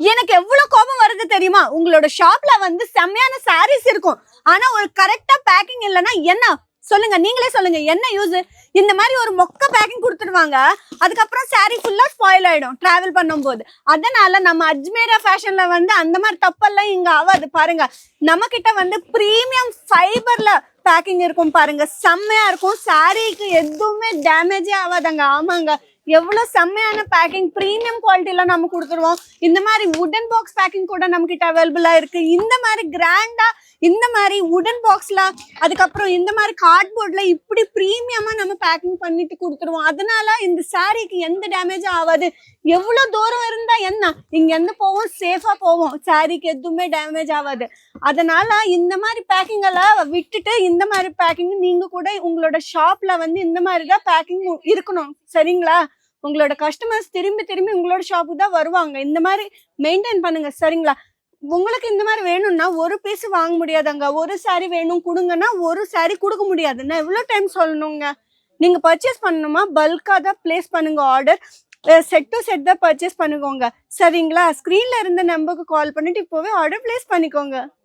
எனக்கு எவ்வளவு கோபம் வருது தெரியுமா? உங்களோட ஷாப்ல வந்து செம்மையான சாரீஸ் இருக்கும். ஆனா ஒரு கரெக்டா பேக்கிங் இல்லனா என்ன? சொல்லுங்க, நீங்களே சொல்லுங்க. என்ன யூஸ்? இந்த மாதிரி ஒரு மொக்க பேக்கிங் கொடுத்துடுவாங்க. அதுக்கப்புறம் சாரி ஃபுல்லா ஸ்பாயில் ஆயிடும் டிராவல் பண்ணும்போது. அதனால நம்ம அஜ்மேரா ஃபேஷன்ல வந்து அந்த மாதிரி தப்பெல்லாம் இங்க ஆகாது. பாருங்க, நம்ம கிட்ட வந்து பிரீமியம் ஃபைபர்ல பேக்கிங் இருக்கும். பாருங்க, செம்மையா இருக்கும். சாரிக்கு எதுவுமே டேமேஜே ஆகாதாங்க. ஆமாங்க, எவ்வளவு செம்மையான பேக்கிங், பிரீமியம் குவாலிட்டில நம்ம கொடுத்துருவோம். இந்த மாதிரி வுடன் பாக்ஸ் பேக்கிங் கூட நம்ம கிட்ட அவைலபிளா இருக்கு. இந்த மாதிரி கிராண்டா இந்த மாதிரி வுடன் பாக்ஸ்ல, அதுக்கப்புறம் இந்த மாதிரி கார்ட்போர்ட்ல இப்படி பிரீமியமா நம்ம பேக்கிங் பண்ணிட்டு கொடுத்துருவோம். அதனால இந்த சாரிக்கு எந்த டேமேஜும் ஆகாது. எவ்வளவு தூரம் இருந்தா என்ன, இங்க இருந்து போவோம், சேஃபா போவோம், சாரிக்கு எதுவுமே டேமேஜ் ஆகாது. அதனால இந்த மாதிரி பேக்கிங் எல்லாம் விட்டுட்டு இந்த மாதிரி பேக்கிங் நீங்க கூட உங்களோட ஷாப்ல வந்து இந்த மாதிரி தான் பேக்கிங் இருக்கணும். சரிங்களா? உங்களோட கஸ்டமர்ஸ் திரும்பி திரும்பி உங்களோட ஷாப்புக்கு தான் வருவாங்க. இந்த மாதிரி மெயின்டைன் பண்ணுங்க. சரிங்களா? உங்களுக்கு இந்த மாதிரி வேணும்னா ஒரு பீஸ் வாங்க முடியாதாங்க. ஒரு சாரி வேணும் கொடுங்கன்னா ஒரு சாரி கொடுக்க முடியாது. நான் எவ்வளவு டைம் சொல்லணுங்க? நீங்க பர்ச்சேஸ் பண்ணணுமா, பல்கா தான் பிளேஸ் பண்ணுங்க ஆர்டர். செட் டு செட் தான் பர்ச்சேஸ் பண்ணுங்க. சரிங்களா? ஸ்கிரீன்ல இருந்த நம்பருக்கு கால் பண்ணிட்டு இப்போவே ஆர்டர் பிளேஸ் பண்ணிக்கோங்க.